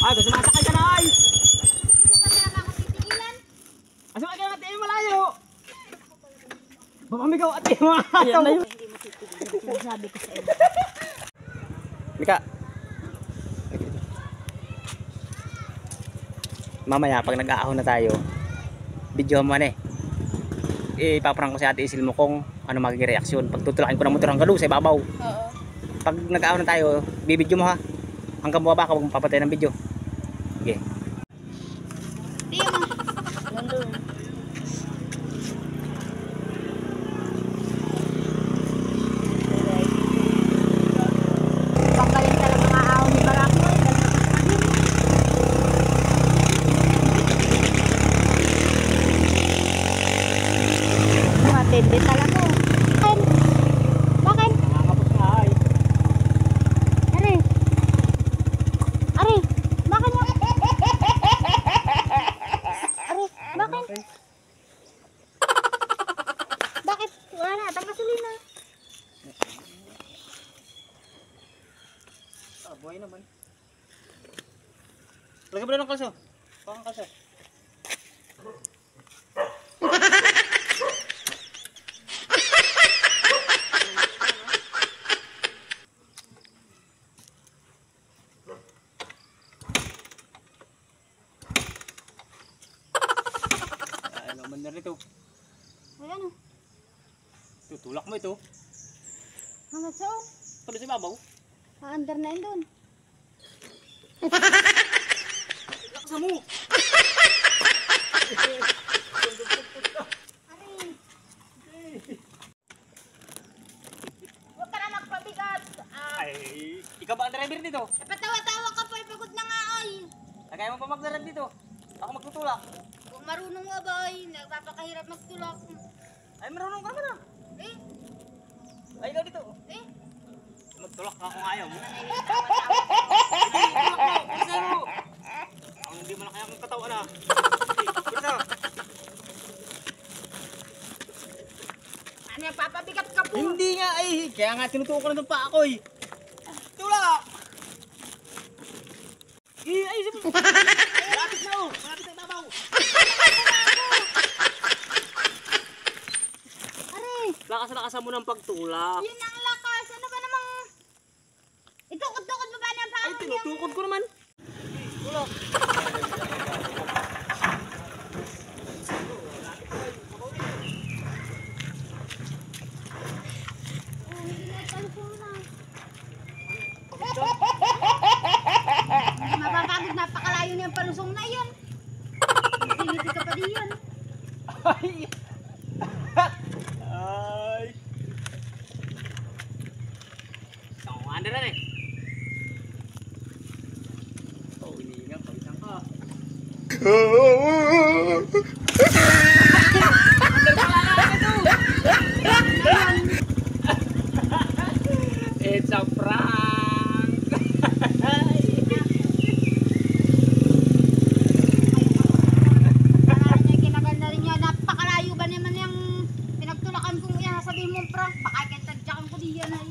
Ay, gusto masakay ka na ay! Hindi ka talaga ako titigilan. Asakay ka na ate, malayo! Mamamigaw ate, mga Ayan na yun. Hindi mo titigilan. Sabi ko sa iyo. Mika. Mamaya, pag nag-aahon na tayo, video mo na ipaprank ko si Ate Isil mo kung ano magiging reaksyon. Pag tutulakin ko ng motor hanggang doon sa ibabaw. Oo. Pag nag-aahon na tayo, bibidyo mo ha. Hanggang bumaba ka, huwag mong papatay ng video. Sige. Hindi mo. Nandun. Panggaling talaga mga ahon ni Barako. Matindi talaga. Bakit? Nakakapos na ay. Ari. Ari. Bakit mo? Ari. Bakit? Bakit? Wala na. Atang gasolina. Ah, buhay naman. Lagyan mo na ng kalso. Pakang kalso. Ay, naman na rito. Ayan o. Tutulak mo ito. Hanggang saan? Tuloy sa babaw. Under na yun doon. Laksa mo! Ari. Huwag ka na magpabigat. Ay, ikaw ba ang driver dito? Patawa-tawa ka pa. Pagod na nga ay. Kaya mo pa magdaran dito. Ako magtutulak. Kung marunong nga ba ay. Nagpapakahirap magtulak. Ay, marunong ka naman ah. Eh. Ay, ikaw dito. Eh. Magtulak ka kung ayaw mo. Manahimik ka matawag. Kasi mo! Ang hindi mo na kaya kong katawan ah. Pwede. Ano yung papabigat ka po? Hindi nga ay. Kaya nga tinutuko na itong pa ako eh. Tulak! Ay, sabi. Malapit na oh. Malapit na ibabaw. Ari. Lakas-lakasan mo ng pagtulak. Yun ang lakas. Ano ba namang... Itukod-tukod mo ba niya pa? Ay, tinutukod ko naman. Tulak. Mapapagod, napakalayo na yung palusong na yan. Siliti ka pa diyan. Ay! Ay! Ang wanderan eh. Oh, iniingat. Pawisan ka. It's a prank! Parang niya kinaganda rin niya. Napakalayo ba naman yung pinagtulakan kong yan? Sabihin mong prank. Baka kitagyakan ko diyan ay.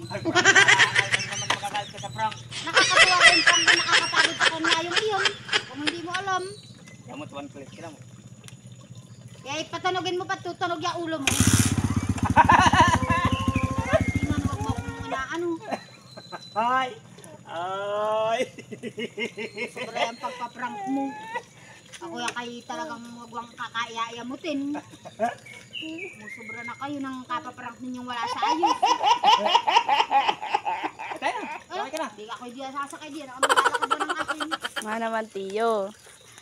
Magagalit ka sa prank. Nakakatuwa ko yung prank na nakakapagod ako na yung iyon. Kung hindi mo alam. Gamot, one click ka lang. Kaya ipatanogin mo pa, tutunog yung ulo mo. Tingnan, huwag mo akong ano. Ay! Ay! Sobra yung pagpaprank mo. Ako yung kayo talagang wagwang kakaiyayamutin. Sobra na kayo ng kapaprank ninyong wala sa ayos. Tayo na! Sakay ka na! Hindi ako diyan sasakay diyan. Ako maglalakad ba ng akin? Mga naman, Tiyo.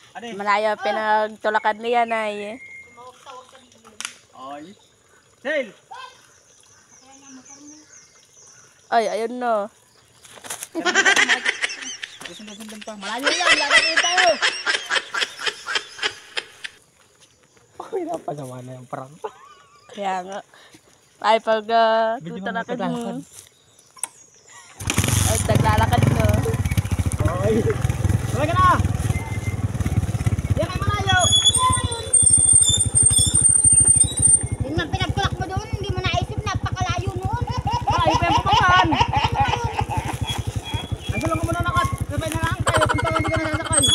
Ano eh? Malayo pinagtulakan niya na eh. Tumawag-tawag ka dito. Ay! Sail! Kaya nga motor mo. Ay, ayun no. Sundan pa. Malayo yan! Lalaki tayo! Ay, napasama na yung prank. Kaya nga. Ay, pag tutulakan mo. Ay, naglalakad mo. Ay! Sakay ka na! Yan ay malayo! Yung mga pinagtulak mo doon, hindi mo naisip, napakalayo noon. Ay, pa yung pumakan! Ay, lang mo na nakat. Sabay na lang kayo kung hindi ka nasasakay.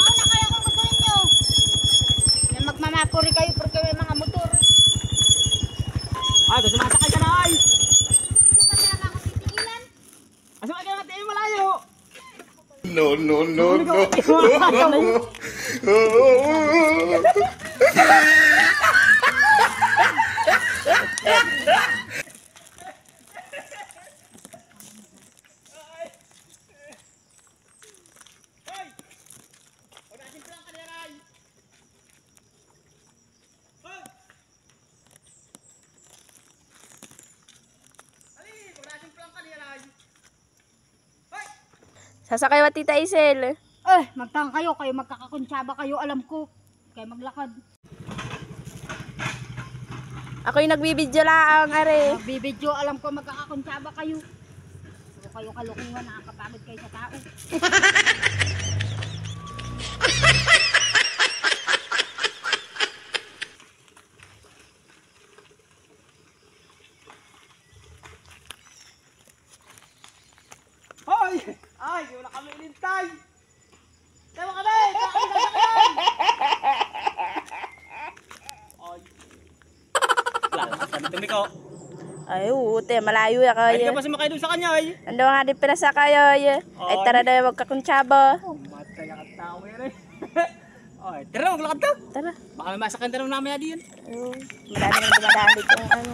Sasakay wa Tita Isel. Magtang kayo magkakakuntsaba kayo, alam ko. Kaya maglakad. Ako'y nagbibidyo lang, are. Magbibidyo, alam ko magkakakuntsaba kayo. So, kayo kalukungan, nakakapagod kayo sa tao. Hoy! Ay, wala kami inintay! Tawa kami! Ay. Wala, dumi ko. Ay, ute, malayo ya Ay, di kayo. ka pa sumakay doon sa kanya ay. Ando nga di pinasa kayo. Ay, tara na magkakuntsaba. Matay ang tao yan eh. Ay, tara, maglakad ka. Tara. Baka may masakyan tayo namin yan. Marami nang dumadaan dito. Ano.